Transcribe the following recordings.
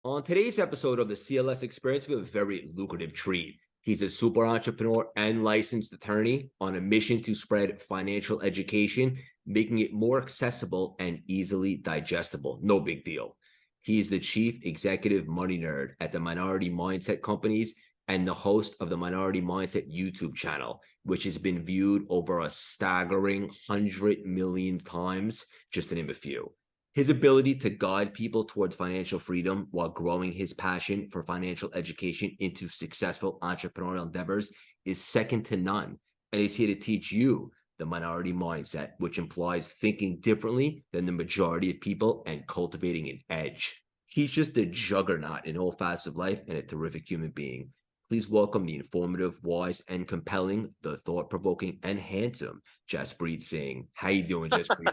On today's episode of the CLS Experience, we have a very lucrative treat. He's a super entrepreneur and licensed attorney on a mission to spread financial education, making it more accessible and easily digestible. No big deal. He is the chief executive money nerd at the Minority Mindset Companies and the host of the Minority Mindset YouTube channel, which has been viewed over a staggering 100 million times, just to name a few. His ability to guide people towards financial freedom while growing his passion for financial education into successful entrepreneurial endeavors is second to none. And he's here to teach you the minority mindset, which implies thinking differently than the majority of people and cultivating an edge. He's just a juggernaut in all facets of life and a terrific human being. Please welcome the informative, wise, and compelling, the thought-provoking, and handsome Jaspreet Singh. How you doing, Jaspreet?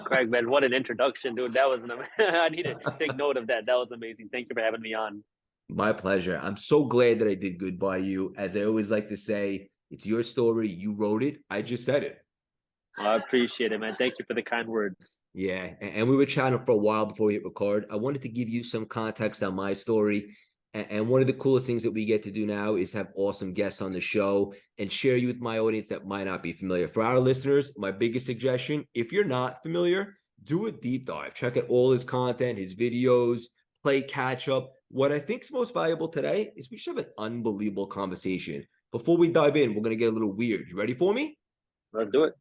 Craig, man, what an introduction, dude. That was I need to take note of that. That was amazing. Thank you for having me on. My pleasure. I'm so glad that I did good by you. As I always like to say, it's your story. You wrote it. I just said it. I appreciate it, man. Thank you for the kind words. Yeah. And we were chatting for a while before we hit record. I wanted to give you some context on my story. And one of the coolest things that we get to do now is have awesome guests on the show and share you with my audience that might not be familiar. For our listeners, my biggest suggestion, if you're not familiar, do a deep dive. Check out all his content, his videos, play catch up. What I think is most valuable today is we should have an unbelievable conversation. Before we dive in, we're going to get a little weird. You ready for me? Let's do it.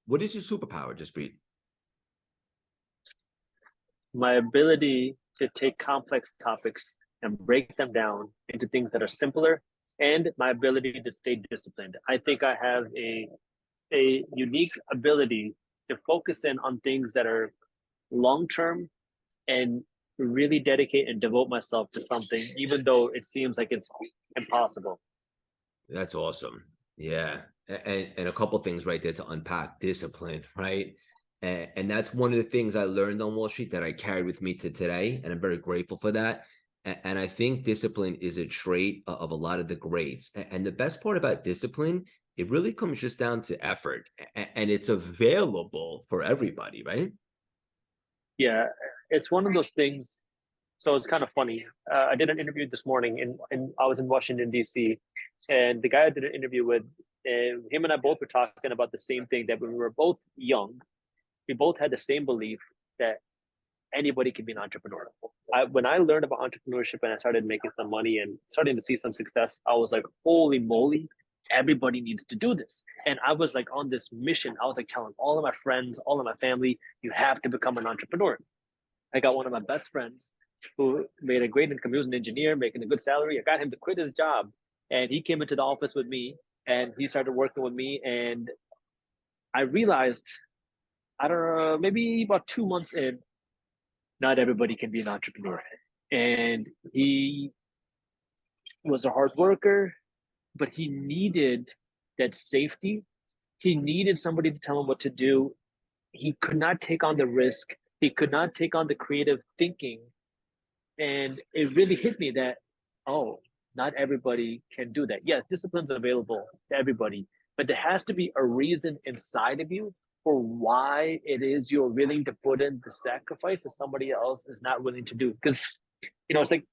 What is your superpower, Jaspreet? My ability to take complex topics and break them down into things that are simpler, and my ability to stay disciplined. I think I have a unique ability to focus in on things that are long-term and really dedicate and devote myself to something, even though it seems like it's impossible. That's awesome. Yeah. And a couple things right there to unpack. Discipline, right? And that's one of the things I learned on Wall Street that I carried with me to today. And I'm very grateful for that. And I think discipline is a trait of a lot of the greats. And the best part about discipline, it really comes just down to effort. And it's available for everybody, right? Yeah, it's one of those things. So it's kind of funny. I did an interview this morning, and I was in Washington, D.C., and the guy I did an interview with, him and I both were talking about the same thing, that when we were both young, we both had the same belief that anybody can be an entrepreneur. When I learned about entrepreneurship and I started making some money and starting to see some success, I was like, holy moly, everybody needs to do this. And I was like on this mission. I was like telling all of my friends, all of my family, you have to become an entrepreneur. I got one of my best friends who made a great income. He was an engineer making a good salary. I got him to quit his job, and he came into the office with me and he started working with me. And I realized, I don't know, maybe about 2 months in, not everybody can be an entrepreneur. And he was a hard worker, but he needed that safety. He needed somebody to tell him what to do. He could not take on the risk. He could not take on the creative thinking. And it really hit me that, oh, not everybody can do that. Yes, discipline's available to everybody, but there has to be a reason inside of you for why it is you're willing to put in the sacrifice that somebody else is not willing to do. Because, it's like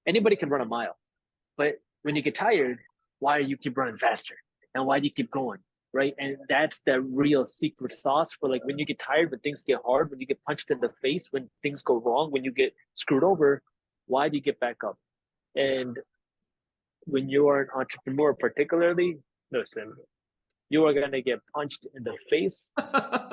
anybody can run a mile, but when you get tired, why do you keep running faster? And why do you keep going? Right. And that's the real secret sauce for, like, when you get tired, when things get hard, when you get punched in the face, when things go wrong, when you get screwed over, why do you get back up? And when you are an entrepreneur, particularly, listen, you are going to get punched in the face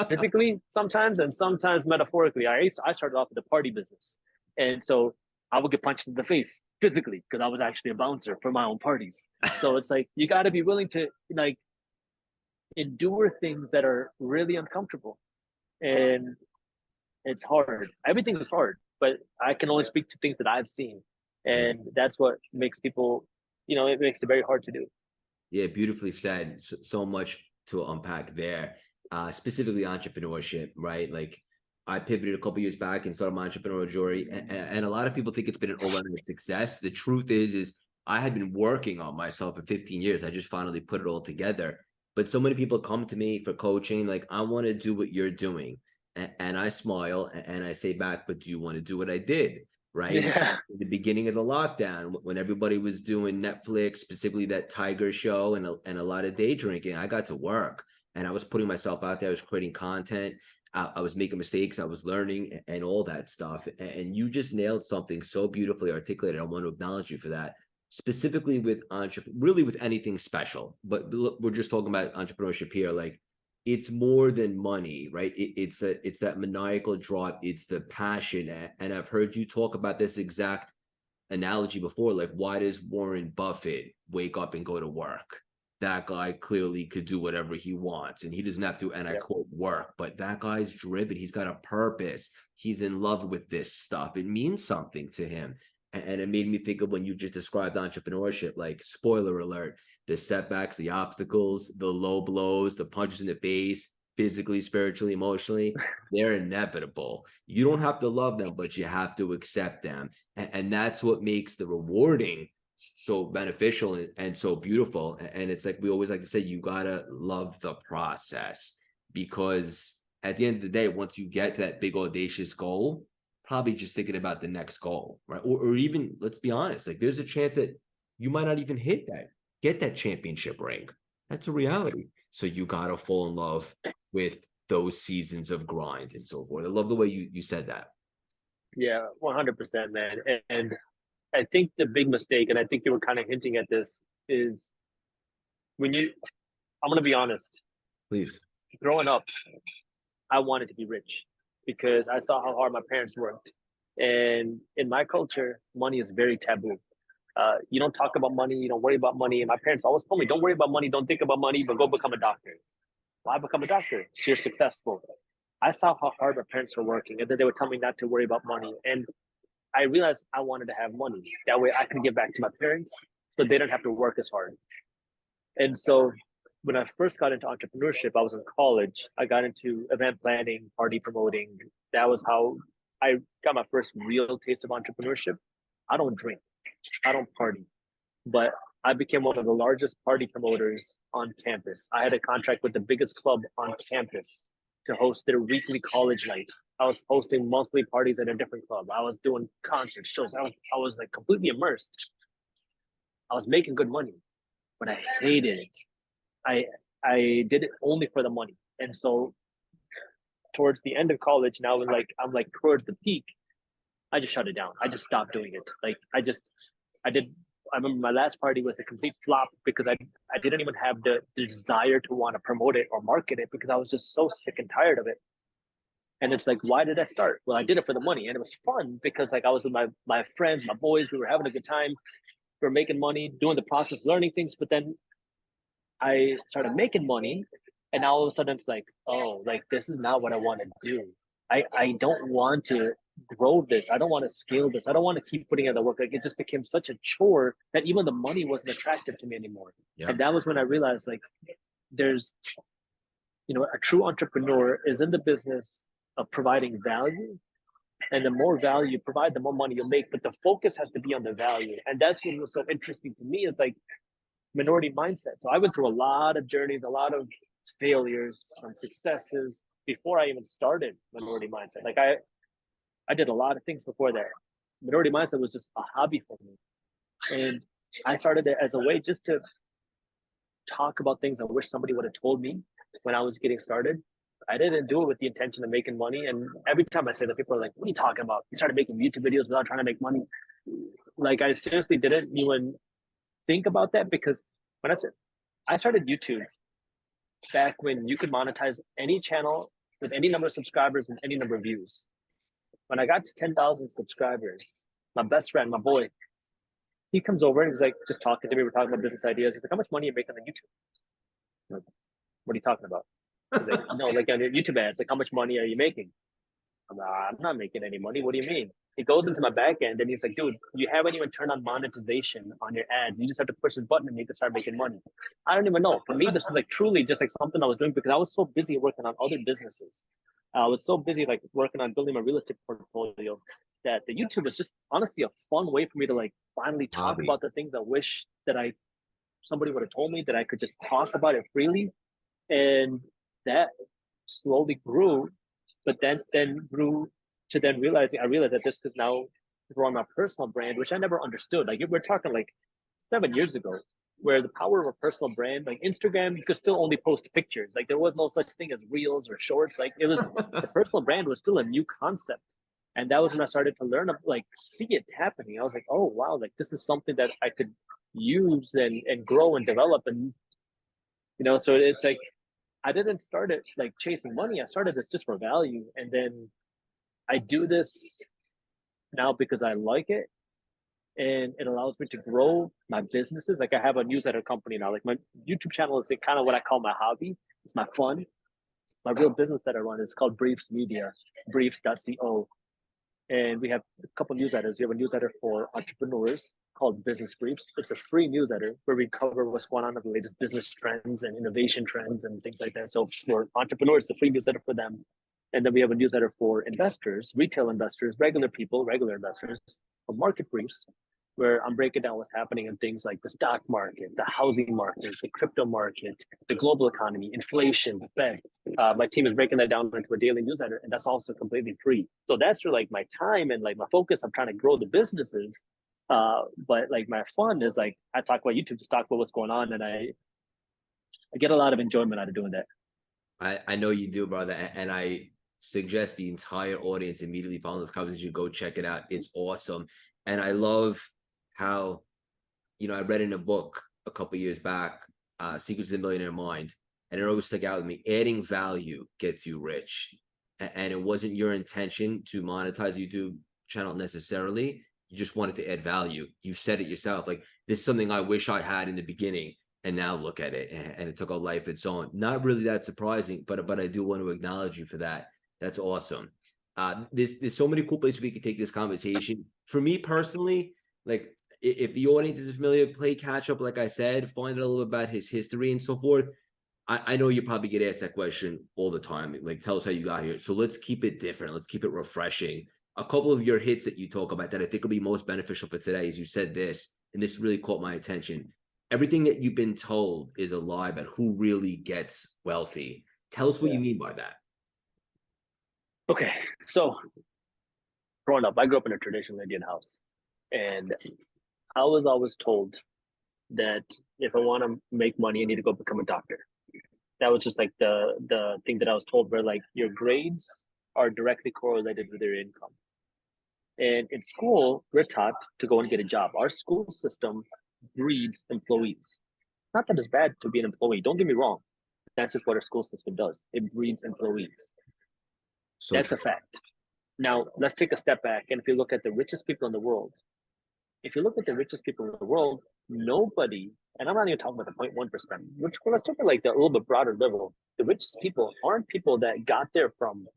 physically sometimes, and sometimes metaphorically. I started off with the party business. And so I would get punched in the face physically because I was actually a bouncer for my own parties. So it's like, you got to be willing to, like, endure things that are really uncomfortable. And it's hard. Everything is hard, but I can only speak to things that I've seen. And that's what makes people, it makes it very hard to do. Yeah, beautifully said. So much to unpack there. Specifically entrepreneurship, right? Like, I pivoted a couple years back and started my entrepreneurial journey, and a lot of people think it's been an overnight success. The truth is I had been working on myself for 15 years. I just finally put it all together. But so many people come to me for coaching, like, I want to do what you're doing. And I smile and I say back, but do you want to do what I did? right? Yeah. In the beginning of the lockdown, when everybody was doing Netflix, specifically that Tiger show and a lot of day drinking, I got to work and I was putting myself out there. I was creating content. I was making mistakes. I was learning and all that stuff. And you just nailed something so beautifully articulated. I want to acknowledge you for that. Specifically with really with anything special, but we're just talking about entrepreneurship here. Like, it's more than money, right? It's that maniacal drive. It's the passion. And I've heard you talk about this exact analogy before. Like, why does Warren Buffett wake up and go to work? That guy clearly could do whatever he wants, and he doesn't have to, and I quote, work. But that guy's driven. He's got a purpose. He's in love with this stuff. It means something to him. And it made me think of when you just described entrepreneurship, like, spoiler alert, the setbacks, the obstacles, the low blows, the punches in the face, physically, spiritually, emotionally, they're inevitable. You don't have to love them, but you have to accept them. And that's what makes the rewarding so beneficial and so beautiful. And it's like we always like to say, you gotta love the process, because at the end of the day, once you get to that big audacious goal, probably just thinking about the next goal, right? Or even, let's be honest, like, there's a chance that you might not even get that championship ring. That's a reality. So you gotta fall in love with those seasons of grind and so forth. I love the way you said that. Yeah, 100%, man. And I think the big mistake, and I think you were kind of hinting at this, is when I'm going to be honest, Please. growing up, I wanted to be rich because I saw how hard my parents worked. And in my culture, money is very taboo. You don't talk about money, you don't worry about money. And my parents always told me, don't worry about money, don't think about money, but go become a doctor. Why become a doctor? So you're successful. I saw how hard my parents were working, and then they would tell me not to worry about money. And I realized I wanted to have money. That way I could give back to my parents so they don't have to work as hard. And so when I first got into entrepreneurship, I was in college. I got into event planning, party promoting. That was how I got my first real taste of entrepreneurship. I don't drink, I don't party, but I became one of the largest party promoters on campus. I had a contract with the biggest club on campus to host their weekly college night. I was hosting monthly parties at a different club. I was doing concert shows. I was like completely immersed. I was making good money, but I hated it. I did it only for the money. And so towards the end of college, now I'm like towards the peak, I just shut it down. I just stopped doing it. Like I remember my last party was a complete flop because I didn't even have the desire to want to promote it or market it because I was just so sick and tired of it. And it's like, why did I start? Well, I did it for the money, and it was fun because like I was with my friends, my boys, we were having a good time, we were making money, doing the process, learning things. But then I started making money, and now all of a sudden it's like, oh, like this is not what I want to do. I don't want to grow this. I don't want to scale this. I don't want to keep putting in the work. Like it just became such a chore that even the money wasn't attractive to me anymore. Yeah. And that was when I realized like there's, a true entrepreneur is in the business of providing value. And the more value you provide, the more money you'll make. But the focus has to be on the value. And that's what was so interesting to me is like minority mindset. So I went through a lot of journeys, a lot of failures, some successes before I even started minority mindset. Like I did a lot of things before that. Minority mindset was just a hobby for me. And I started it as a way just to talk about things I wish somebody would have told me when I was getting started. I didn't do it with the intention of making money. And every time I say that, people are like, what are you talking about? You started making YouTube videos without trying to make money. Like I seriously didn't even think about that because when I started YouTube back when you could monetize any channel with any number of subscribers and any number of views. When I got to 10,000 subscribers, my best friend, my boy, he comes over and he's like, just talking to me. We're talking about business ideas. He's like, how much money are you making on YouTube? I'm like, what are you talking about? He's like, no, like on your YouTube ads, like how much money are you making? I'm like, I'm not making any money. What do you mean? He goes into my back end and he's like, dude, you haven't even turned on monetization on your ads. You just have to push this button and you can start making money. I don't even know. For me, this is like truly just like something I was doing because I was so busy working on other businesses. I was so busy like working on building my real estate portfolio that the YouTube was just honestly a fun way for me to like finally talk about the things I wish that somebody would have told me, that I could just talk about it freely. And that slowly grew, but then grew to then I realized that this is now growing my personal brand, which I never understood. Like we're talking like 7 years ago, where the power of a personal brand, like Instagram, you could still only post pictures. Like there was no such thing as reels or shorts. Like it was, the personal brand was still a new concept. And that was when I started to learn, like see it happening. I was like, oh wow, like this is something that I could use and grow and develop. And so it's like I didn't start it like chasing money. I started this just for value. And then I do this now because I like it, and it allows me to grow my businesses. Like I have a newsletter company now. Like my YouTube channel is like kind of what I call my hobby. It's my fun. My real business that I run is called Briefs Media, briefs.co. And we have a couple of newsletters. We have a newsletter for entrepreneurs called Business Briefs. It's a free newsletter where we cover what's going on in the latest business trends and innovation trends and things like that. So for entrepreneurs, it's a free newsletter for them. And then we have a newsletter for investors, retail investors, regular people, regular investors, for market briefs, where I'm breaking down what's happening in things like the stock market, the housing market, the crypto market, the global economy, inflation, the Fed. My team is breaking that down into a daily newsletter, and that's also completely free. So that's for like my time and like my focus. I'm trying to grow the businesses, but like my fun is like I talk about YouTube, just talk about what's going on, and I get a lot of enjoyment out of doing that. I know you do, brother, and I suggest the entire audience immediately following this conversation go check it out. It's awesome, and I love how, I read in a book a couple years back, Secrets of the Millionaire Mind, and it always stuck out with me. Adding value gets you rich, and it wasn't your intention to monetize a YouTube channel necessarily. You just wanted to add value. You said it yourself, like this is something I wish I had in the beginning, and now look at it, and it took a life of its own. Not really that surprising, but I do want to acknowledge you for that. That's awesome. There's so many cool places we could take this conversation. For me personally, like if the audience is familiar, play catch up, like I said, find out a little about his history and so forth. I know you probably get asked that question all the time. Like, tell us how you got here. So let's keep it different. Let's keep it refreshing. A couple of your hits that you talk about that I think will be most beneficial for today is you said this, and this really caught my attention. Everything that you've been told is a lie about who really gets wealthy. Tell us what you mean by that. Okay, so growing up, I grew up in a traditional Indian house, and I was always told that if I want to make money, I need to go become a doctor. That was just like the thing that I was told, where like your grades are directly correlated with your income. And in school, we're taught to go and get a job. Our school system breeds employees. Not that it's bad to be an employee. Don't get me wrong. That's just what our school system does. It breeds employees. So that's a fact. Now, let's take a step back. And if you look at the richest people in the world, nobody, and I'm not even talking about the 0.1%, which let's talk about like the a little bit broader level. The richest people aren't people that got there from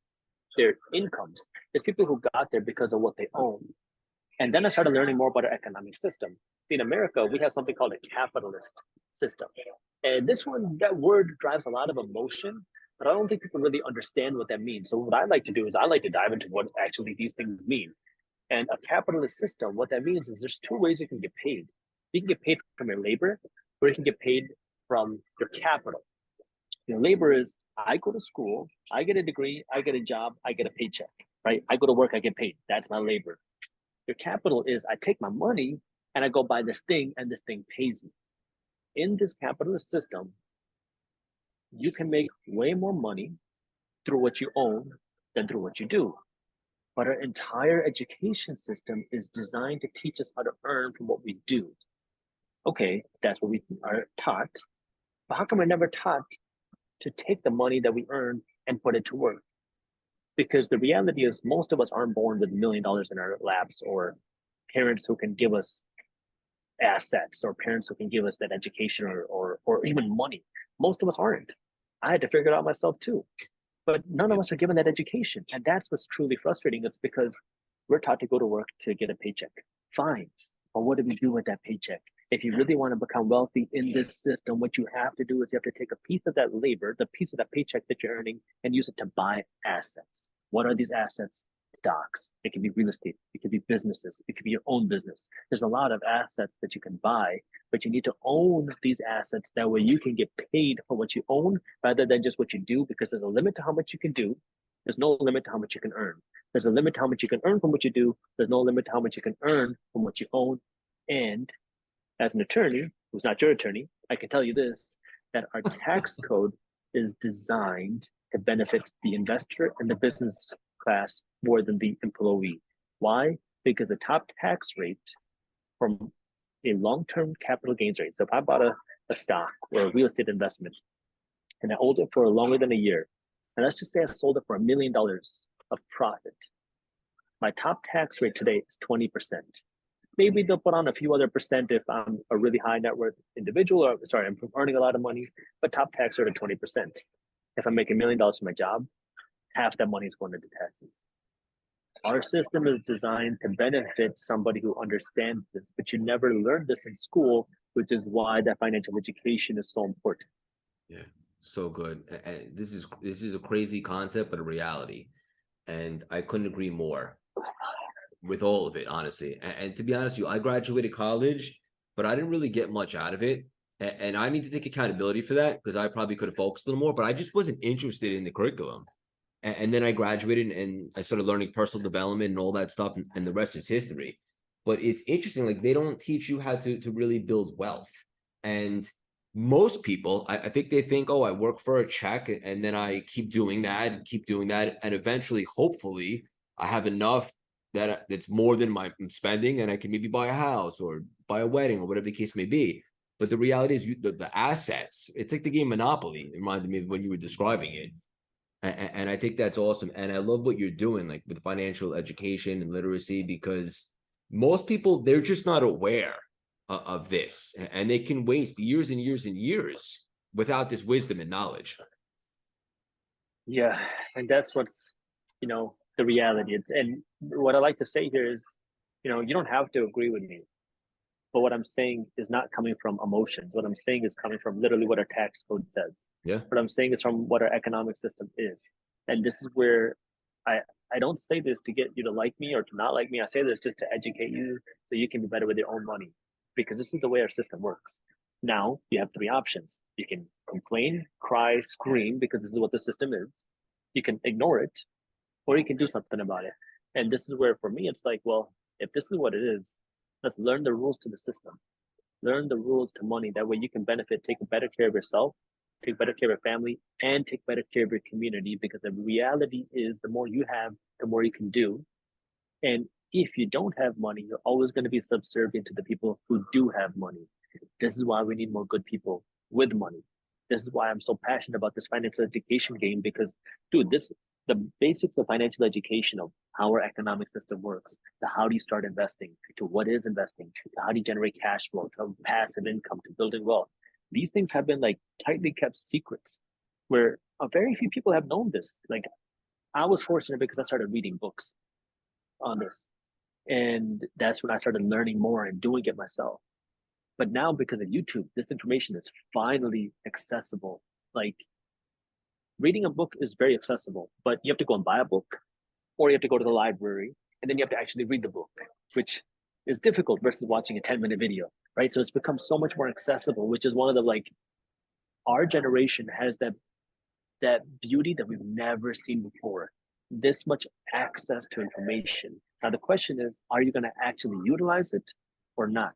their incomes. It's people who got there because of what they own. And then I started learning more about our economic system. See, in America, we have something called a capitalist system. And that word drives a lot of emotion, but I don't think people really understand what that means. So what I like to do is I like to dive into what actually these things mean. And a capitalist system, what that means is there's two ways you can get paid. You can get paid from your labor, or you can get paid from your capital. Your labor is, I go to school, I get a degree, I get a job, I get a paycheck, right? I go to work, I get paid. That's my labor. Your capital is, I take my money and I go buy this thing, and this thing pays me. In this capitalist system, you can make way more money through what you own than through what you do. But our entire education system is designed to teach us how to earn from what we do. Okay, that's what we are taught. But how come we're never taught to take the money that we earn and put it to work? Because the reality is most of us aren't born with $1 million in our laps, or parents who can give us assets, or parents who can give us that education, or even money. Most of us aren't. I had to figure it out myself too. But none of us are given that education. And that's what's truly frustrating. It's because we're taught to go to work to get a paycheck. Fine. But what do we do with that paycheck? If you really want to become wealthy in this system, what you have to do is you have to take a piece of that labor, the piece of that paycheck that you're earning, and use it to buy assets. What are these assets? Stocks. It can be real estate. It can be businesses. It can be your own business. There's a lot of assets that you can buy, but you need to own these assets. That way you can get paid for what you own rather than just what you do, because there's a limit to how much you can do. There's no limit to how much you can earn. There's a limit to how much you can earn from what you do. There's no limit to how much you can earn from what you own. And as an attorney, who's not your attorney, I can tell you this, that our tax code is designed to benefit the investor and the business class more than the employee. Why? Because the top tax rate from a long-term capital gains rate. So if I bought a stock or a real estate investment and I hold it for longer than a year, and let's just say I sold it for $1 million of profit, my top tax rate today is 20%. Maybe they'll put on a few other percent if I'm a really high net worth individual, or sorry, I'm earning a lot of money, but top tax rate of 20%. If I'm making $1 million for my job, half that money is going into taxes. Our system is designed to benefit somebody who understands this, but you never learn this in school, which is why that financial education is so important. Yeah, so good. And this is a crazy concept, but a reality. And I couldn't agree more with all of it, honestly. And to be honest with you, I graduated college, but I didn't really get much out of it. And I need to take accountability for that, because I probably could have focused a little more, but I just wasn't interested in the curriculum. And then I graduated and I started learning personal development and all that stuff, and the rest is history. But it's interesting, like they don't teach you how to really build wealth. And most people, I think they think, oh, I work for a check and then I keep doing that and keep doing that. And eventually, hopefully, I have enough that's more than my spending, and I can maybe buy a house or buy a wedding or whatever the case may be. But the reality is the assets, it's like the game Monopoly. It reminded me of when you were describing it. And I think that's awesome. And I love what you're doing, like with financial education and literacy, because most people, they're just not aware of this. And they can waste years and years and years without this wisdom and knowledge. Yeah. And that's what's, the reality. And what I like to say here is, you don't have to agree with me. But what I'm saying is not coming from emotions. What I'm saying is coming from literally what our tax code says. Yeah. What I'm saying is from what our economic system is. And this is where I don't say this to get you to like me or to not like me. I say this just to educate you so you can be better with your own money, because this is the way our system works. Now you have three options. You can complain, cry, scream, because this is what the system is. You can ignore it, or you can do something about it. And this is where, for me, it's like, well, if this is what it is, let's learn the rules to the system. Learn the rules to money. That way you can benefit, take better care of yourself, take better care of your family, and take better care of your community, because the reality is the more you have, the more you can do. And if you don't have money, you're always going to be subservient to the people who do have money. This is why we need more good people with money. This is why I'm so passionate about this financial education game, because, dude, the basics of financial education, of how our economic system works, to how do you start investing, to what is investing, to how do you generate cash flow, to passive income, to building wealth. These things have been like tightly kept secrets, where very few people have known this. Like, I was fortunate because I started reading books on this. And that's when I started learning more and doing it myself. But now, because of YouTube, this information is finally accessible. Like, reading a book is very accessible, but you have to go and buy a book, or you have to go to the library, and then you have to actually read the book, which is difficult versus watching a 10-minute video, right? So it's become so much more accessible, which is one of the, like, our generation has that beauty that we've never seen before. This much access to information. Now the question is, are you going to actually utilize it or not?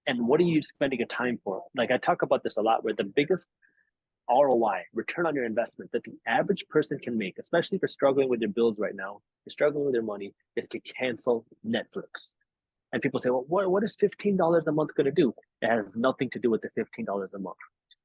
And what are you spending your time for? Like, I talk about this a lot, where the biggest ROI, return on your investment, that the average person can make, especially if you're struggling with your bills right now, you're struggling with your money, is to cancel Netflix. And people say, well, what is $15 a month going to do? It has nothing to do with the $15 a month,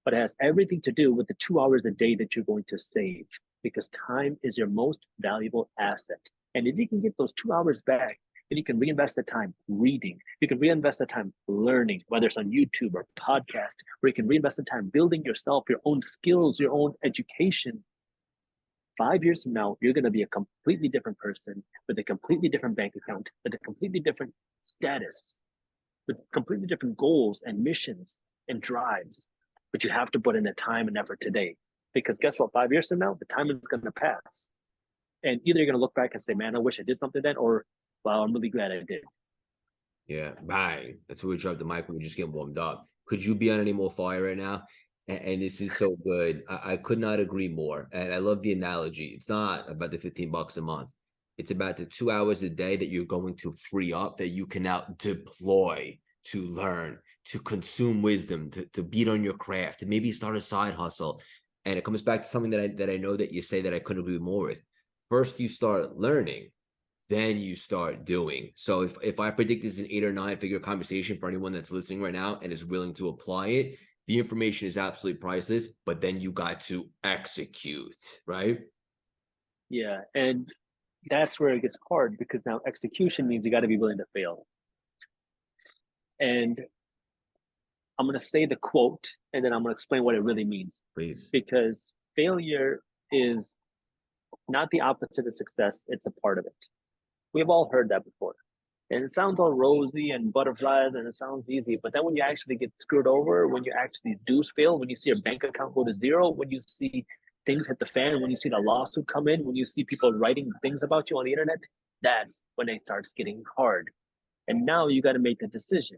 but it has everything to do with the 2 hours a day that you're going to save, because time is your most valuable asset. And if you can get those 2 hours back, then you can reinvest the time reading. You can reinvest the time learning, whether it's on YouTube or podcast, where you can reinvest the time building yourself, your own skills, your own education. 5 years from now, you're going to be a completely different person with a completely different bank account, with a completely different status, with completely different goals and missions and drives. But you have to put in the time and effort today, because guess what? 5 years from now, the time is going to pass. And either you're going to look back and say, man, I wish I did something then, or, wow, I'm really glad I did. Yeah, bang. That's where we dropped the mic when we just get warmed up. Could you be on any more fire right now? And this is so good. I could not agree more. And I love the analogy. It's not about the $15 a month. It's about the 2 hours a day that you're going to free up that you can now deploy to learn, to consume wisdom, to beat on your craft, to maybe start a side hustle. And it comes back to something that I know that you say that I couldn't agree more with. First, you start learning, then you start doing. So if I predict this is an 8 or 9 figure conversation for anyone that's listening right now and is willing to apply it, the information is absolutely priceless, but then you got to execute, right? Yeah. And that's where it gets hard, because now execution means you got to be willing to fail. And I'm going to say the quote, and then I'm going to explain what it really means. Please. Because failure is not the opposite of success, it's a part of it. We've all heard that before. And it sounds all rosy and butterflies and it sounds easy. But then when you actually get screwed over, when you actually do fail, when you see your bank account go to zero, when you see things hit the fan, when you see the lawsuit come in, when you see people writing things about you on the internet, that's when it starts getting hard. And now you got to make a decision.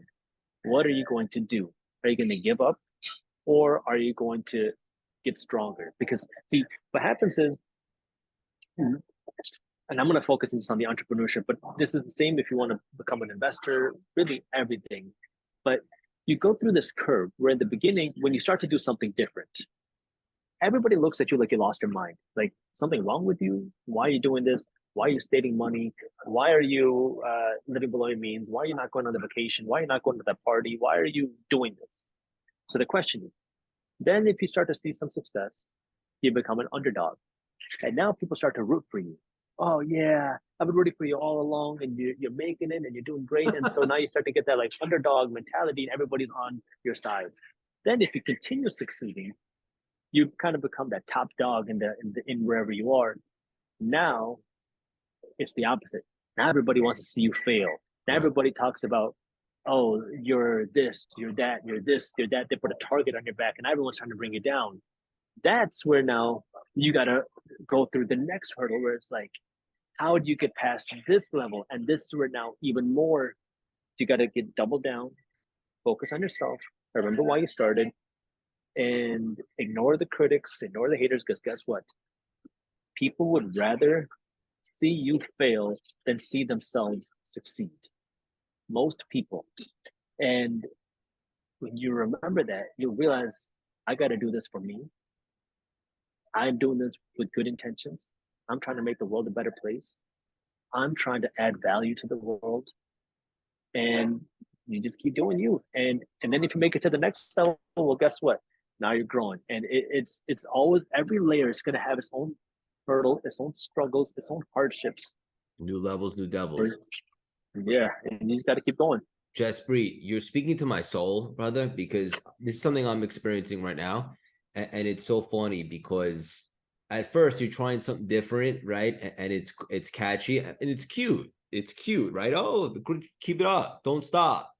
What are you going to do? Are you going to give up, or are you going to get stronger? Because see, what happens is, and I'm going to focus just on the entrepreneurship, but this is the same if you want to become an investor, really everything. But you go through this curve where in the beginning, when you start to do something different, everybody looks at you like you lost your mind. Like, something wrong with you? Why are you doing this? Why are you stating money? Why are you living below your means? Why are you not going on the vacation? Why are you not going to that party? Why are you doing this? So the question is, then if you start to see some success, you become an underdog. And now people start to root for you. Oh yeah, I've been rooting for you all along, and you're making it, and you're doing great. And so now you start to get that like underdog mentality, and everybody's on your side. Then if you continue succeeding, you kind of become that top dog in wherever you are. Now it's the opposite. Now everybody wants to see you fail. Now everybody talks about, oh, you're this, you're that, you're this, you're that. They put a target on your back, and everyone's trying to bring you down. That's where now you got to go through the next hurdle, where it's like, how do you get past this level? And this is where now even more, you got to get double down, focus on yourself, remember why you started, and ignore the critics, ignore the haters, because guess what? People would rather see you fail than see themselves succeed. Most people. And when you remember that, you realize, I got to do this for me. I'm doing this with good intentions. I'm trying to make the world a better place. I'm trying to add value to the world. And you just keep doing you. And then if you make it to the next level, well, guess what? Now you're growing. And it's always, every layer is going to have its own hurdle, its own struggles, its own hardships. New levels, new devils. Yeah, and you just got to keep going. Jaspreet, you're speaking to my soul, brother, because this is something I'm experiencing right now. And it's so funny because at first you're trying something different, right? And it's catchy and it's cute. It's cute, right? Oh, keep it up. Don't stop.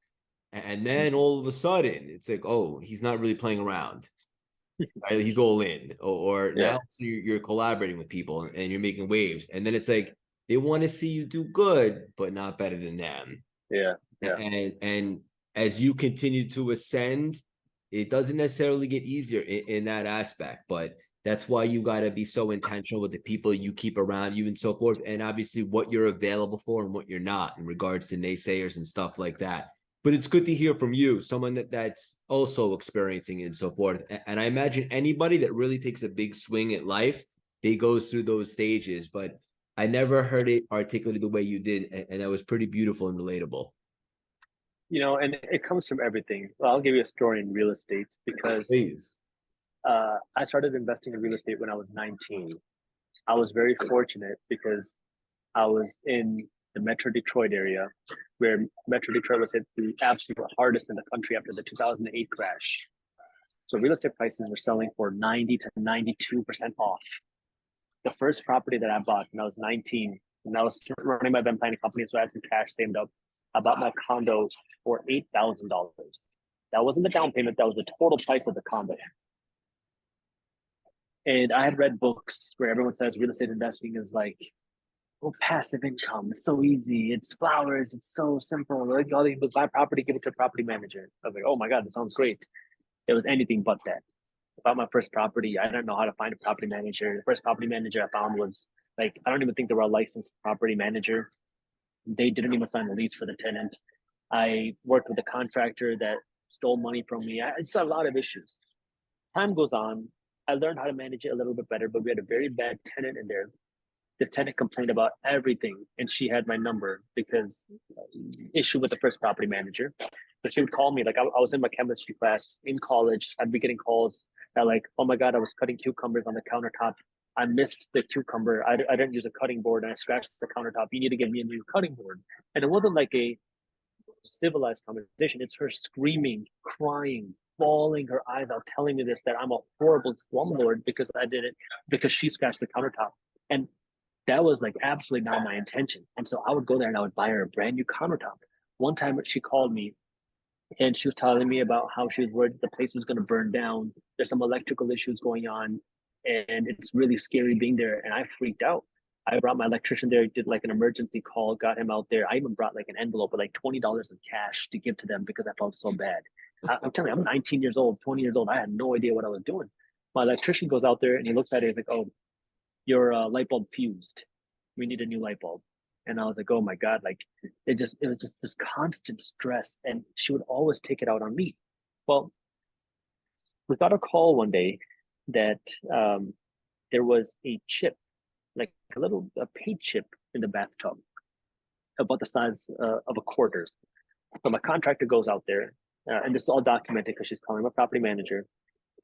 And then all of a sudden it's like, oh, he's not really playing around. Right? He's all in. Or Yeah. now so you're collaborating with people and you're making waves. And then it's like they want to see you do good, but not better than them. Yeah. And as you continue to ascend, it doesn't necessarily get easier in that aspect, but that's why you got to be so intentional with the people you keep around you and so forth, and obviously what you're available for and what you're not in regards to naysayers and stuff like that. But it's good to hear from you, someone that's also experiencing it and so forth. And I imagine anybody that really takes a big swing at life, they go through those stages, but I never heard it articulated the way you did, and that was pretty beautiful and relatable. You know, and it comes from everything. Well, I'll give you a story in real estate, because Please. I started investing in real estate when I was 19. I was very fortunate because I was in the Metro Detroit area, where Metro Detroit was hit the absolute hardest in the country after the 2008 crash. So real estate prices were selling for 90 to 92% off. The first property that I bought when I was 19, and I was running my event planning company, so I had some cash saved up. I bought my condo for $8,000. That wasn't the down payment, that was the total price of the condo. And I had read books where everyone says real estate investing is like, oh, passive income. It's so easy. It's flowers. It's so simple. Like, all you buy property, give it to a property manager. I was like, oh my God, that sounds great. It was anything but that. about my first property. I didn't know how to find a property manager. The first property manager I found was like, I don't even think they were a licensed property manager. They didn't even sign a lease for the tenant. I worked with a contractor that stole money from me. It's a lot of issues. Time goes on. I learned how to manage it a little bit better, but we had a very bad tenant in there. This tenant complained about everything, and she had my number because issue with the first property manager. So she would call me, like I was in my chemistry class in college. I'd be getting calls that like, oh my God, I was cutting cucumbers on the countertop. I missed the cucumber. I didn't use a cutting board and I scratched the countertop. You need to give me a new cutting board. And it wasn't like a civilized conversation. It's her screaming, crying, bawling her eyes out, telling me this, that I'm a horrible slumlord because I did it, because she scratched the countertop. And that was like absolutely not my intention. And so I would go there and I would buy her a brand new countertop. One time she called me and she was telling me about how she was worried the place was going to burn down. There's some electrical issues going on, and it's really scary being there. And I freaked out. I brought my electrician there, did like an emergency call, got him out there. I even brought like an envelope with like $20 in cash to give to them because I felt so bad. I'm telling you, I'm 19 years old, 20 years old. I had no idea what I was doing. My electrician goes out there and he looks at it. He's like, "Oh, your light bulb fused. We need a new light bulb." And I was like, oh my God, like it was just this constant stress. And she would always take it out on me. Well, we got a call one day that there was a chip, like a paint chip in the bathtub, about the size of a quarter. So my contractor goes out there, and this is all documented because she's calling my property manager.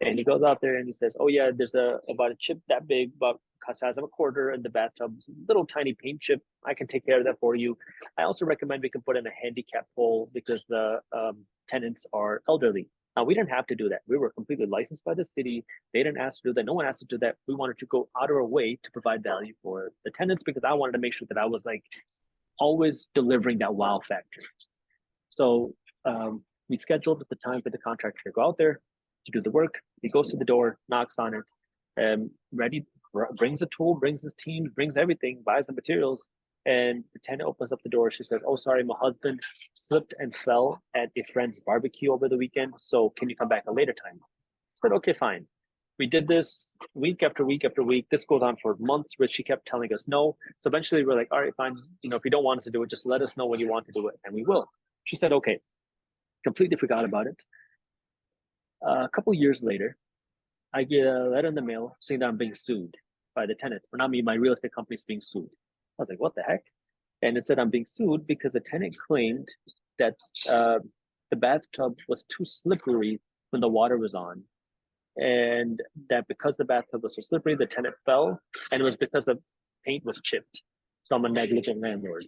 And he goes out there and he says, "Oh yeah, there's about a chip that big, about the size of a quarter in the bathtub, little tiny paint chip. I can take care of that for you. I also recommend we can put in a handicap pole because the tenants are elderly." Now we didn't have to do that. We were completely licensed by the city. They didn't ask to do that. No one asked to do that. We wanted to go out of our way to provide value for the tenants because I wanted to make sure that I was like always delivering that wow factor. So we scheduled the time for the contractor to go out there to do the work. He goes to the door, knocks on it, ready, brings a tool, brings his team, brings everything, buys the materials, and the tenant opens up the door. She says, "Oh, sorry, my husband slipped and fell at a friend's barbecue over the weekend, so can you come back a later time?" I said, "Okay, fine." We did this week after week after week. This goes on for months, where she kept telling us no. So eventually we're like, all right, fine. If you don't want us to do it, just let us know when you want to do it, and we will. She said, okay. Completely forgot about it. A couple years later, I get a letter in the mail saying that I'm being sued by the tenant. Or not me, my real estate company is being sued. I was like, what the heck? And it said I'm being sued because the tenant claimed that the bathtub was too slippery when the water was on. And that because the bathtub was so slippery, the tenant fell. And it was because the paint was chipped. So I'm a negligent landlord.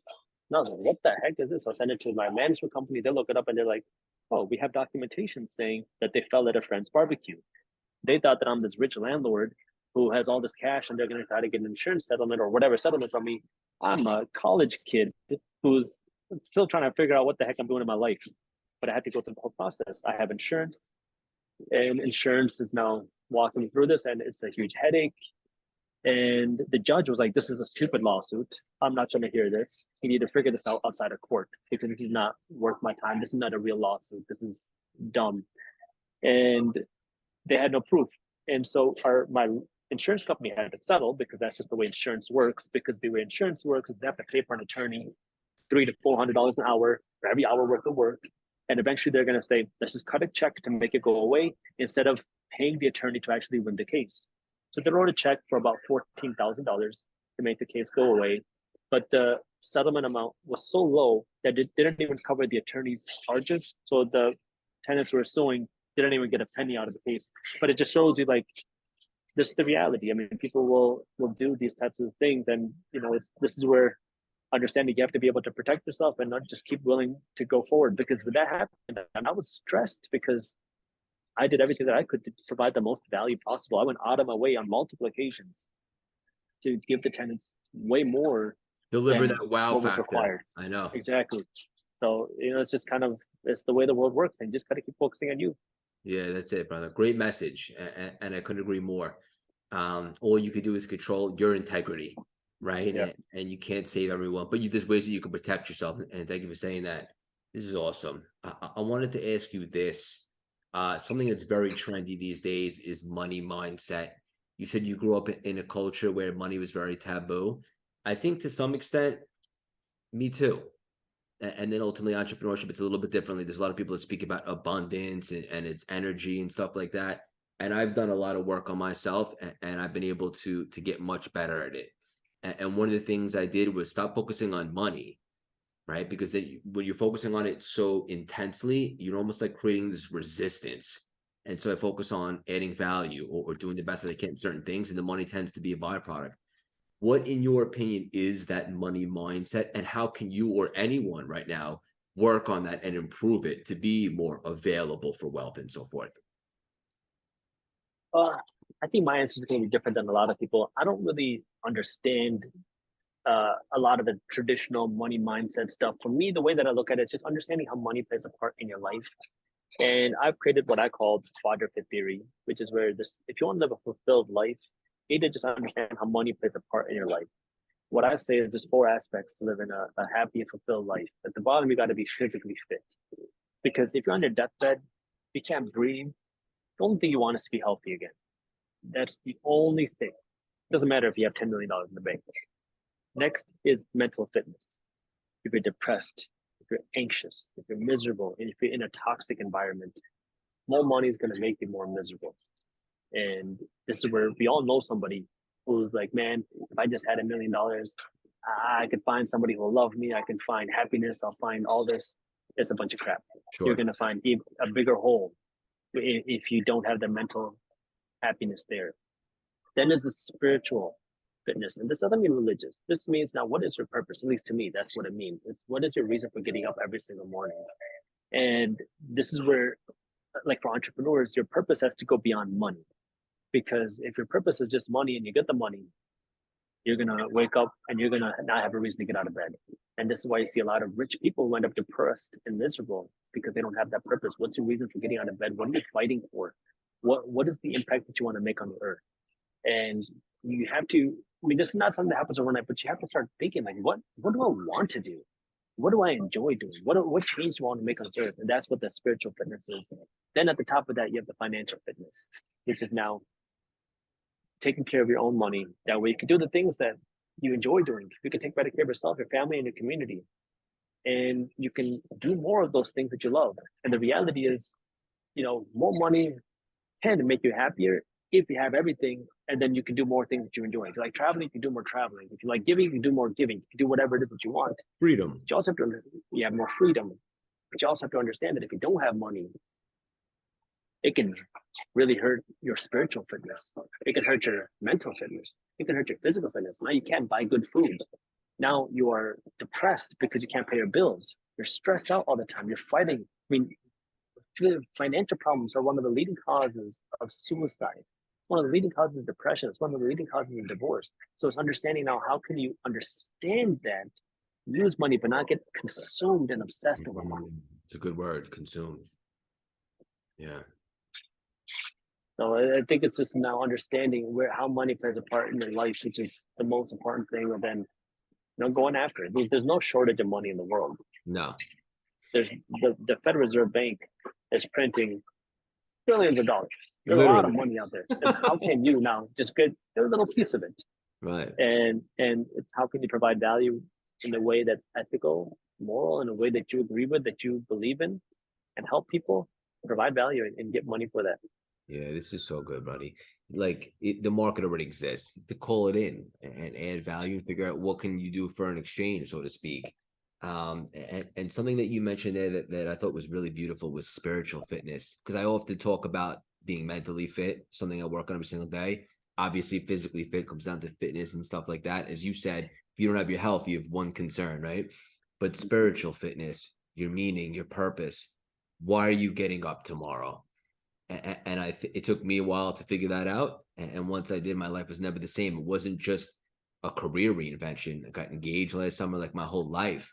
And I was like, what the heck is this? So I sent it to my management company. They look it up and they're like, oh, we have documentation saying that they fell at a friend's barbecue. They thought that I'm this rich landlord who has all this cash and they're going to try to get an insurance settlement or whatever settlement from me. I'm a college kid who's still trying to figure out what the heck I'm doing in my life. But I had to go through the whole process. I have insurance, and insurance is now walking me through this, and it's a huge headache. And the judge was like, this is a stupid lawsuit. I'm not trying to hear this. You need to figure this out outside of court because this is not worth my time. This is not a real lawsuit. This is dumb. And they had no proof. And so my insurance company had to settle because that's just the way insurance works. Because the way insurance works is they have to pay for an attorney $300 to $400 an hour for every hour worth of work. And eventually they're going to say, let's just cut a check to make it go away instead of paying the attorney to actually win the case. So they wrote a check for about $14,000 to make the case go away. But the settlement amount was so low that it didn't even cover the attorney's charges. So the tenants who were suing didn't even get a penny out of the case. But it just shows you like this is the reality. I mean, people will do these types of things. And, this is where understanding you have to be able to protect yourself and not just keep willing to go forward. Because when that happened, I was stressed because I did everything that I could to provide the most value possible. I went out of my way on multiple occasions to give the tenants way more. Deliver that wow factor. Required. I know. Exactly. So, it's just it's the way the world works, and you just got to keep focusing on you. Yeah, that's it, brother. Great message. And I couldn't agree more. All you could do is control your integrity, right? Yeah. And you can't save everyone, but there's ways that you can protect yourself. And thank you for saying that. This is awesome. I wanted to ask you this. something that's very trendy these days is money mindset. You said you grew up in a culture where money was very taboo. I think to some extent, me too. And then ultimately entrepreneurship, it's a little bit differently. There's a lot of people that speak about abundance and its energy and stuff like that. And I've done a lot of work on myself, and I've been able to get much better at it. And one of the things I did was stop focusing on money, right? Because then when you're focusing on it so intensely, you're almost like creating this resistance. And so I focus on adding value or doing the best that I can in certain things, and the money tends to be a byproduct. What, in your opinion, is that money mindset, and how can you or anyone right now work on that and improve it to be more available for wealth and so forth? I think my answer is going to be different than a lot of people. I don't really understand a lot of the traditional money mindset stuff. For me, the way that I look at it is just understanding how money plays a part in your life. And I've created what I call quadrant fit theory, which is where this, if you want to live a fulfilled life, you need to just understand how money plays a part in your life. What I say is there's 4 aspects to living a happy and fulfilled life. At the bottom, you got to be physically fit. Because if you're on your deathbed, you can't breathe. The only thing you want is to be healthy again. That's the only thing. It doesn't matter if you have $10 million in the bank. Next is mental fitness. If you're depressed, if you're anxious, if you're miserable, and if you're in a toxic environment, more money is going to make you more miserable. And this is where we all know somebody who's like, man, if I just had $1 million, I could find somebody who will love me. I can find happiness. I'll find all this. It's a bunch of crap. Sure. You're going to find a bigger hole if you don't have the mental happiness there. Then there's the spiritual fitness. And this doesn't mean religious. This means now, what is your purpose? At least to me, that's what it means. It's what is your reason for getting up every single morning? And this is where, like for entrepreneurs, your purpose has to go beyond money. Because if your purpose is just money and you get the money, you're going to wake up and you're going to not have a reason to get out of bed. And this is why you see a lot of rich people who end up depressed and miserable. It's because they don't have that purpose. What's your reason for getting out of bed? What are you fighting for? What is the impact that you want to make on the earth? And you have to, I mean, this is not something that happens overnight, but you have to start thinking like, what do I want to do? What do I enjoy doing? What change do I want to make on this earth? And that's what the spiritual fitness is. Then at the top of that, you have the financial fitness, which is now taking care of your own money. That way you can do the things that you enjoy doing. You can take better care of yourself, your family, and your community. And you can do more of those things that you love. And the reality is, more money can make you happier if you have everything, and then you can do more things that you enjoy. If you like traveling, you can do more traveling. If you like giving, you can do more giving. You can do whatever it is that you want. Freedom. But you also have to, you have more freedom. But you also have to understand that if you don't have money, it can really hurt your spiritual fitness. It can hurt your mental fitness. It can hurt your physical fitness. Now you can't buy good food. Now you are depressed because you can't pay your bills. You're stressed out all the time. You're fighting. I mean, financial problems are one of the leading causes of suicide. One of the leading causes of depression. It's one of the leading causes of divorce. So it's understanding now, how can you understand that, use money, but not get consumed and obsessed over money? It's a good word, consumed. Yeah. So I think it's just now understanding how money plays a part in your life, which is the most important thing. And then, going after it. There's no shortage of money in the world. No. There's the Federal Reserve Bank is printing billions of dollars. There's Literally. a lot of money out there. And how can you now just get a little piece of it? Right. And it's how can you provide value in a way that's ethical, moral, in a way that you agree with, that you believe in, and help people provide value and get money for that. Yeah, this is so good, buddy. Like the market already exists. To call it in and add value and figure out what can you do for an exchange, so to speak. And something that you mentioned there that I thought was really beautiful was spiritual fitness. Because I often talk about being mentally fit, something I work on every single day. Obviously, physically fit comes down to fitness and stuff like that. As you said, if you don't have your health, you have one concern, right? But spiritual fitness, your meaning, your purpose. Why are you getting up tomorrow? And it took me a while to figure that out. And once I did, my life was never the same. It wasn't just a career reinvention. I got engaged last summer, like my whole life.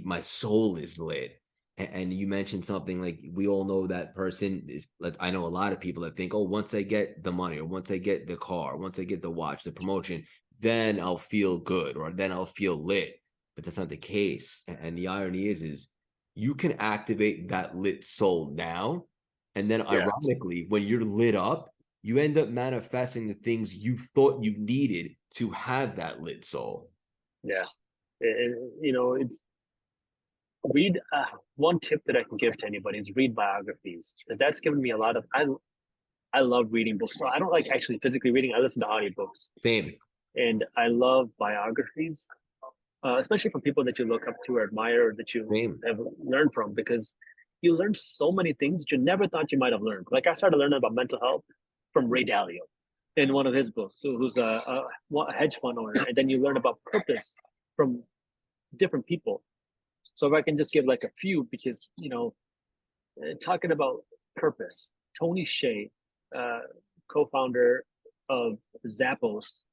My soul is lit. And you mentioned something like, we all know that person is, like, I know a lot of people that think, oh, once I get the money, or once I get the car, once I get the watch, the promotion, then I'll feel good, or then I'll feel lit. But that's not the case. And the irony is you can activate that lit soul now, And then ironically, when you're lit up, you end up manifesting the things you thought you needed to have that lit soul. Yeah. You know, it's read one tip that I can give to anybody is read biographies, because that's given me a lot of I love reading books. So I don't like actually physically reading. I listen to audiobooks. Same. And I love biographies, especially from people that you look up to or admire, or that you Same. have learned from, because you learn so many things that you never thought you might have learned. Like I started learning about mental health from Ray Dalio in one of his books, who's a hedge fund owner. And then you learn about purpose from different people. So if I can just give like a few, because, you know, talking about purpose, Tony Hsieh, co-founder of Zappos,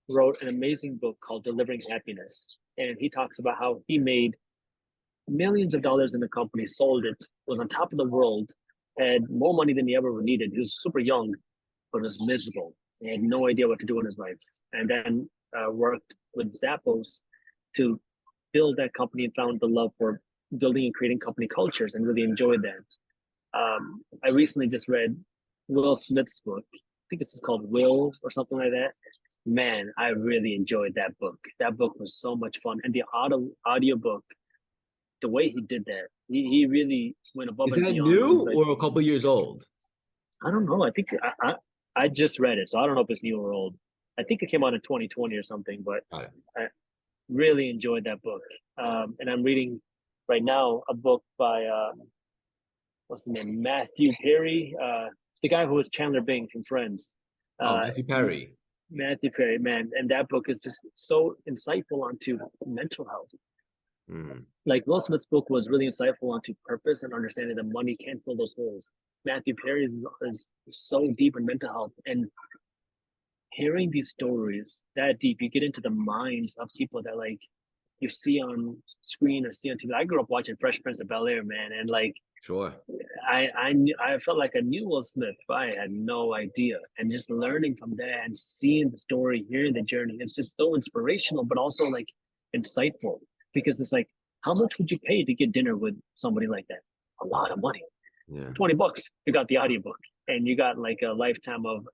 wrote an amazing book called Delivering Happiness. And he talks about how he made millions of dollars in the company, sold it, was on top of the world, had more money than he ever needed. He was super young, but was miserable. He had no idea what to do in his life. And then worked with Zappos to build that company, and found the love for building and creating company cultures, and really enjoyed that. I recently just read Will Smith's book. I think it's just called Will or something like that. Man, I really enjoyed that book. That book was so much fun. And the audio book, the way he did that, he really went above and beyond. Is that new or a couple years old? I don't know. I think I just read it, so I don't know if it's new or old. I think it came out in 2020 or something, but I really enjoyed that book. And I'm reading right now a book by what's his name? Matthew Perry, the guy who was Chandler Bing from Friends. Matthew Perry. Matthew Perry, man, and that book is just so insightful onto mental health. Like Will Smith's book was really insightful onto purpose and understanding that money can't fill those holes. Matthew Perry is so deep in mental health, and hearing these stories that deep, you get into the minds of people that like you see on screen or see on TV. I grew up watching Fresh Prince of Bel-Air, man, and like sure, I felt like I knew Will Smith, but I had no idea. And just learning from that and seeing the story, hearing the journey, it's just so inspirational, but also like insightful, because it's like, how much would you pay to get dinner with somebody like that? A lot of money. Yeah. $20. You got the audiobook, and you got like a lifetime of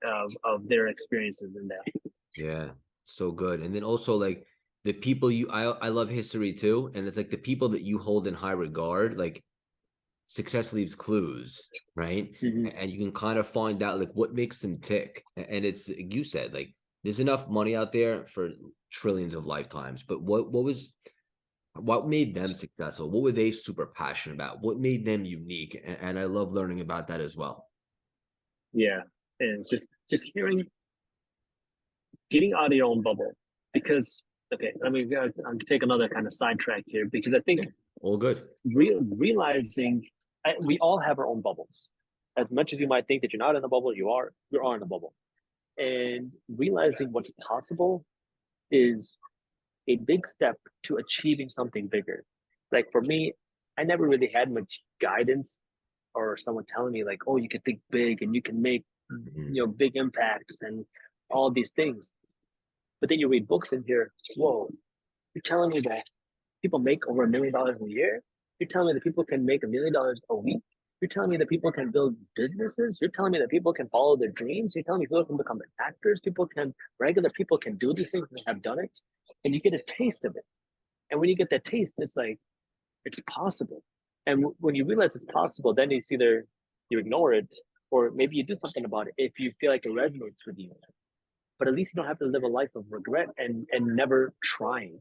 their experiences in that. Yeah, so good. And then also like the people I love history too, and it's like the people that you hold in high regard, like success leaves clues, right? And you can kind of find out like what makes them tick. And it's, you said, like there's enough money out there for trillions of lifetimes, but what made them successful? What were they super passionate about? What made them unique? And I love learning about that as well. Yeah, and it's just hearing, getting out of your own bubble, because okay, I'll take another kind of sidetrack here, because I think all good. Realizing we all have our own bubbles. As much as you might think that you're not in a bubble, you are in a bubble. And realizing what's possible is a big step to achieving something bigger. Like for me, I never really had much guidance or someone telling me like, oh, you can think big and you can make big impacts and all these things. But then you read books and hear, whoa, you're telling me that people make over $1 million a year? You're telling me that people can make $1 million a week? You're telling me that people can build businesses? You're telling me that people can follow their dreams? You're telling me people can become actors? Regular people can do these things and have done it? And you get a taste of it. And when you get that taste, it's like, it's possible. And when you realize it's possible, then it's either you ignore it, or maybe you do something about it if you feel like it resonates with you. But at least you don't have to live a life of regret and never trying.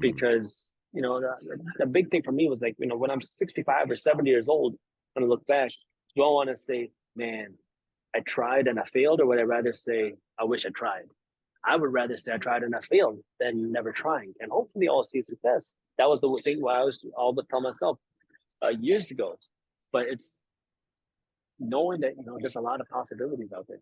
Because, the big thing for me was like, when I'm 65 or 70 years old, when I look back, do I want to say, man, I tried and I failed? Or would I rather say, I wish I tried? I would rather say I tried and I failed than never trying. And hopefully I'll see success. That was the thing why I was always telling myself years ago. But it's knowing that, there's a lot of possibilities out there.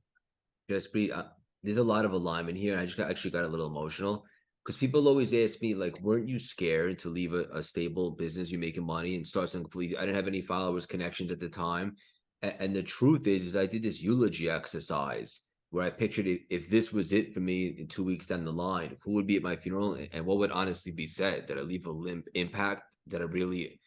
Jaspreet, there's a lot of alignment here. And I just actually got a little emotional, because people always ask me, like, weren't you scared to leave a stable business, you making money, and start something completely? I didn't have any followers, connections at the time. And the truth is I did this eulogy exercise where I pictured if this was it for me in 2 weeks down the line, who would be at my funeral and what would honestly be said? That I leave a limp impact, that I really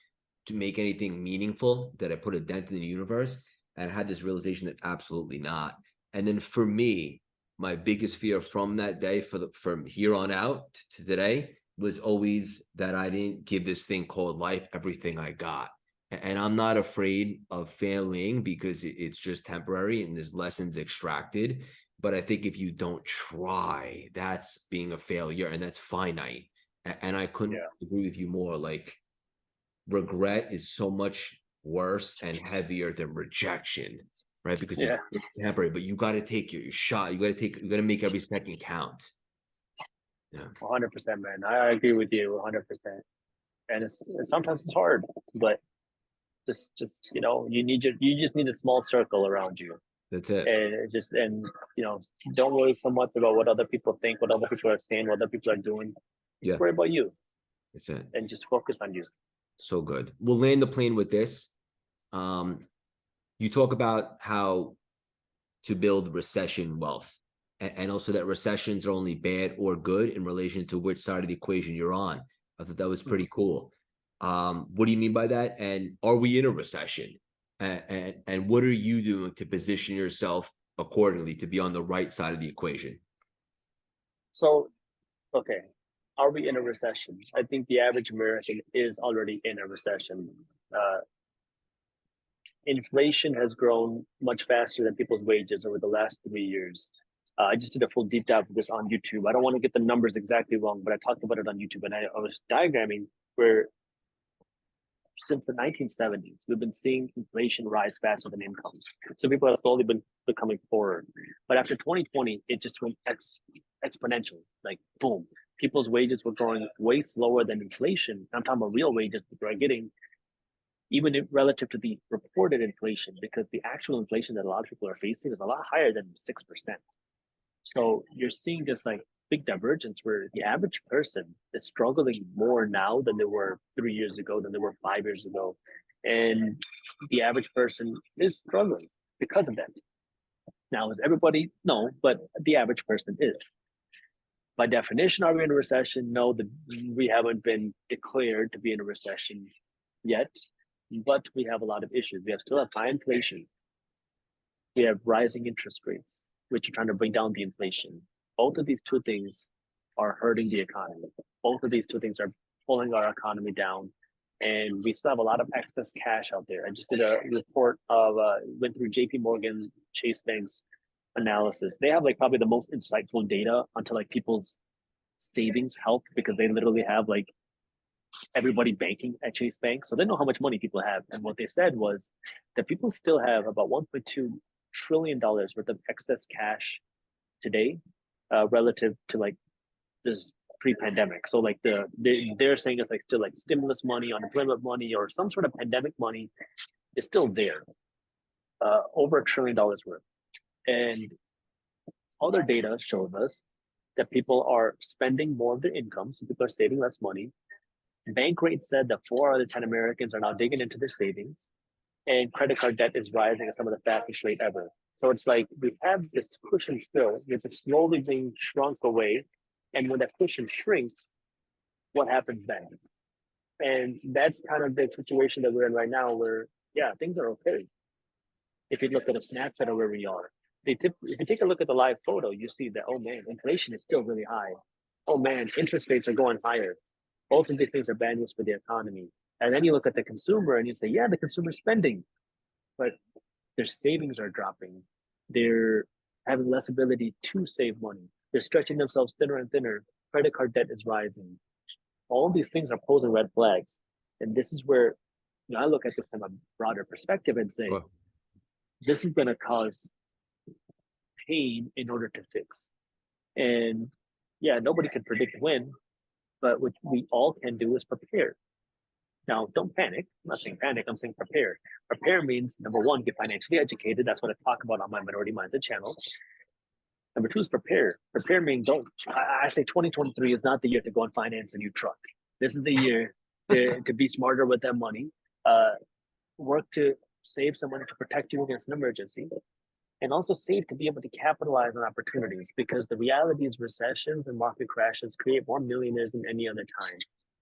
to make anything meaningful, that I put a dent in the universe. And I had this realization that absolutely not. And then for me, my biggest fear from that day from here on out to today was always that I didn't give this thing called life everything I got. And I'm not afraid of failing because it's just temporary and there's lessons extracted. But I think if you don't try, that's being a failure, and that's finite. And I couldn't agree with you more. Like, regret is so much worse and heavier than rejection, right? Because it's temporary, but you got to take your shot. You got to make every second count. Yeah. 100%, man. I agree with you 100%. And sometimes it's hard, but just you just need a small circle around you. That's it. And don't worry so much about what other people think, what other people are saying, what other people are doing. Just worry about you. That's it. And just focus on you. So good. We'll land the plane with this. You talk about how to build recession wealth, and also that recessions are only bad or good in relation to which side of the equation you're on. I thought that was pretty cool. What do you mean by that? And are we in a recession? And what are you doing to position yourself accordingly to be on the right side of the equation? So, okay. Are we in a recession? I think the average American is already in a recession. Inflation has grown much faster than people's wages over the last 3 years. I just did a full deep dive of this on YouTube. I don't want to get the numbers exactly wrong, but I talked about it on YouTube, and I was diagramming where since the 1970s, we've been seeing inflation rise faster than incomes. So people have slowly been becoming poorer. But after 2020, it just went exponential, like boom. People's wages were growing way slower than inflation. I'm talking about real wages that they're getting, even relative to the reported inflation, because the actual inflation that a lot of people are facing is a lot higher than 6%. So you're seeing this like big divergence where the average person is struggling more now than they were 3 years ago, than they were 5 years ago. And the average person is struggling because of that. Now, is everybody? No, but the average person is. By definition, are we in a recession? No, we haven't been declared to be in a recession yet, but we have a lot of issues. We still have high inflation. We have rising interest rates, which are trying to bring down the inflation. Both of these two things are hurting the economy. Both of these two things are pulling our economy down. And we still have a lot of excess cash out there. I just did a report went through JP Morgan Chase Bank's analysis. They have like probably the most insightful data onto like people's savings health, because they literally have like everybody banking at Chase Bank. So they know how much money people have. And what they said was that people still have about $1.2 trillion worth of excess cash today, relative to like this pre-pandemic. So like they're saying it's like still like stimulus money, unemployment money, or some sort of pandemic money is still there, over $1 trillion worth. And other data shows us that people are spending more of their income, so people are saving less money. Bankrate said that 4 out of 10 Americans are now digging into their savings, and credit card debt is rising at some of the fastest rate ever. So it's like we have this cushion still, it's slowly being shrunk away. And when that cushion shrinks, what happens then? And that's kind of the situation that we're in right now, where, yeah, things are okay. If you look at a snapshot of where we are, if you take a look at the live photo, you see that, oh man, inflation is still really high. Oh man, interest rates are going higher. Both of these things are bad news for the economy. And then you look at the consumer and you say, yeah, the consumer's spending, but their savings are dropping. They're having less ability to save money. They're stretching themselves thinner and thinner. Credit card debt is rising. All of these things are posing red flags. And this is where I look at this from a broader perspective and say, this is going to cause pain in order to fix. And yeah, nobody can predict when, but what we all can do is prepare. Now, don't panic. I'm not saying panic, I'm saying prepare. Prepare means, number one, get financially educated. That's what I talk about on my Minority Mindset channel. Number two is prepare. Prepare means I say 2023 is not the year to go and finance a new truck. This is the year to be smarter with that money, work to save some money to protect you against an emergency, and also save to be able to capitalize on opportunities, because the reality is recessions and market crashes create more millionaires than any other time.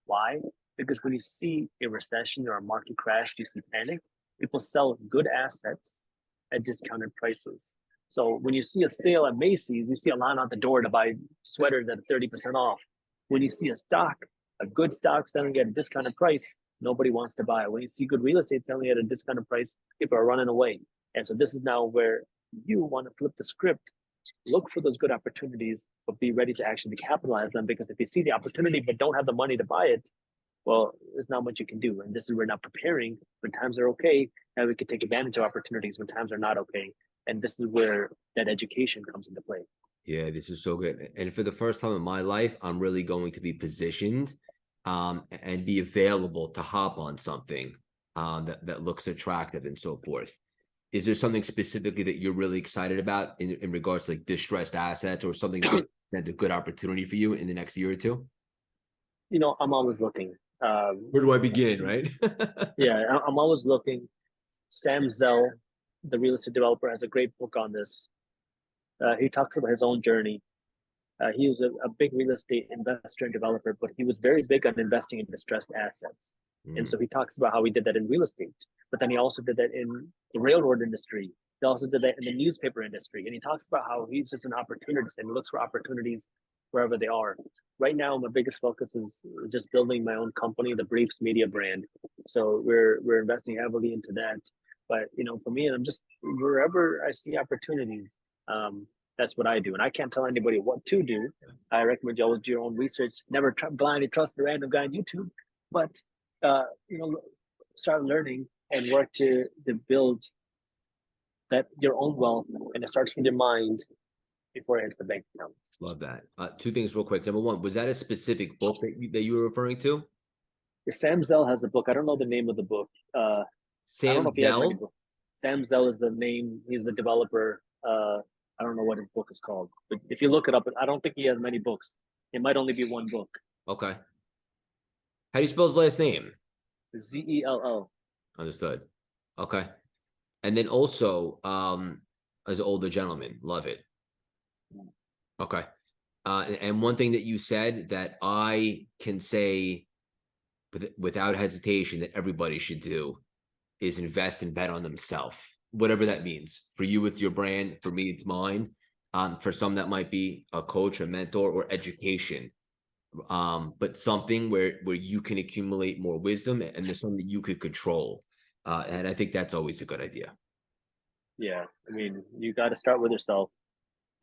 Why? Because when you see a recession or a market crash, you see panic. People sell good assets at discounted prices. So when you see a sale at Macy's, you see a line out the door to buy sweaters at 30% off. When you see a good stock selling at a discounted price, nobody wants to buy it. When you see good real estate selling at a discounted price, people are running away. And so this is now where you want to flip the script, look for those good opportunities, but be ready to actually capitalize them. Because if you see the opportunity but don't have the money to buy it, well, there's not much you can do. And this is where now preparing when times are okay, now we can take advantage of opportunities when times are not okay. And this is where that education comes into play. Yeah, this is so good. And for the first time in my life, I'm really going to be positioned and be available to hop on something that looks attractive and so forth. Is there something specifically that you're really excited about in regards to like distressed assets or something that's a good opportunity for you in the next year or two? You know, I'm always looking. Where do I begin, right? Yeah, I'm always looking. Sam Zell, the real estate developer, has a great book on this. He talks about his own journey. He was a big real estate investor and developer, but he was very big on investing in distressed assets. And so he talks about how he did that in real estate, but then he also did that in the railroad industry. He also did that in the newspaper industry. And he talks about how he's just an opportunist and looks for opportunities wherever they are. Right now, my biggest focus is just building my own company, the Briefs Media brand. So we're investing heavily into that. But you know, for me, I'm just wherever I see opportunities, that's what I do. And I can't tell anybody what to do. I recommend you always do your own research. Never blindly trust the random guy on YouTube, but you know, start learning and work to build that your own wealth, and it starts with your mind before it hits the bank account. Love that. Two things real quick. Number one, was that a specific book that you were referring to? Sam Zell has a book. I don't know the name of the book. I don't know Sam if he has many Zell? books. Sam Zell is the name. He's the developer. I don't know what his book is called, but if you look it up, I don't think he has many books. It might only be one book. Okay. How do you spell his last name? Zell. Understood. Okay. And then also, as an older gentleman, love it. Okay. And one thing that you said that I can say without hesitation that everybody should do is invest and bet on themselves, whatever that means. For you, it's your brand. For me, it's mine. For some, that might be a coach, a mentor, or education. But something where you can accumulate more wisdom and there's something that you could control. And I think that's always a good idea. Yeah, I mean, you got to start with yourself,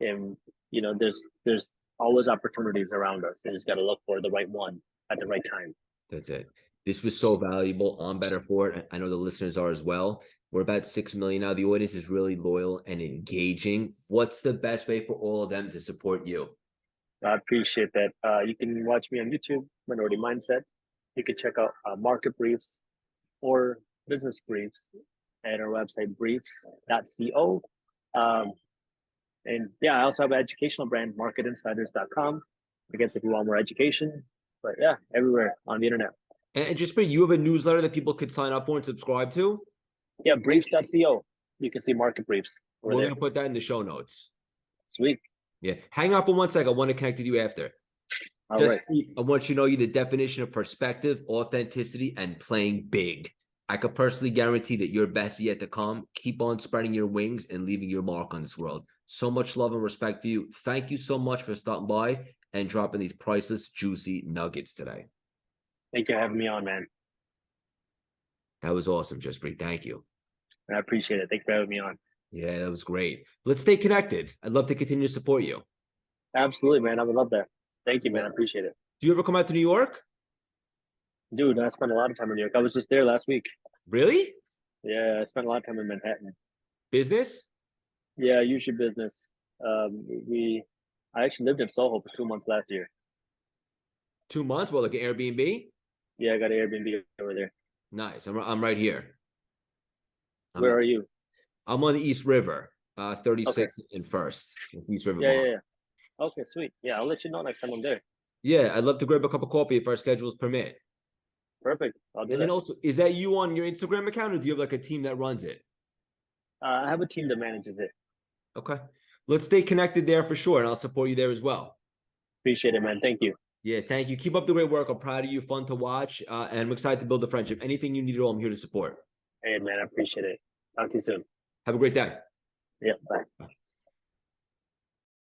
and you know, there's always opportunities around us. You just got to look for the right one at the right time. That's it. This was so valuable. I'm better for it. I know the listeners are as well. We're about 6 million now. The audience is really loyal and engaging. What's the best way for all of them to support you? I appreciate that. You can watch me on YouTube, Minority Mindset. You can check out market briefs or business briefs at our website, briefs.co. And yeah, I also have an educational brand, marketinsiders.com. I guess if you want more education, but yeah, everywhere on the internet. And just for you have a newsletter that people could sign up for and subscribe to? Yeah, briefs.co. You can see market briefs. We're going to put that in the show notes. Sweet. Yeah. Hang up for 1 second. I want to connect with you after. All Just, right. I want you to know the definition of perspective, authenticity, and playing big. I could personally guarantee that your best yet to come. Keep on spreading your wings and leaving your mark on this world. So much love and respect for you. Thank you so much for stopping by and dropping these priceless, juicy nuggets today. Thank you for having me on, man. That was awesome, Jaspreet. Thank you. I appreciate it. Thank you for having me on. Yeah, that was great. Let's stay connected. I'd love to continue to support you. Absolutely, man. I would love that. Thank you, man. I appreciate it. Do you ever come out to New York? Dude, I spent a lot of time in New York. I was just there last week. Really? Yeah, I spent a lot of time in Manhattan. Business? Yeah, usually business. I actually lived in Soho for 2 months last year. 2 months? Well, like an Airbnb? Yeah, I got an Airbnb over there. Nice. I'm right here. Where are you? I'm on the East River, 36 and First. It's East River. Yeah. Okay, sweet. Yeah, I'll let you know next time I'm there. Yeah, I'd love to grab a cup of coffee if our schedules permit. Perfect. I'll do that. And then also, is that you on your Instagram account, or do you have like a team that runs it? I have a team that manages it. Okay. Let's stay connected there for sure, and I'll support you there as well. Appreciate it, man. Thank you. Yeah, thank you. Keep up the great work. I'm proud of you. Fun to watch. And I'm excited to build a friendship. Anything you need at all, I'm here to support. Hey, man, I appreciate it. Talk to you soon. Have a great day. Yeah, bye.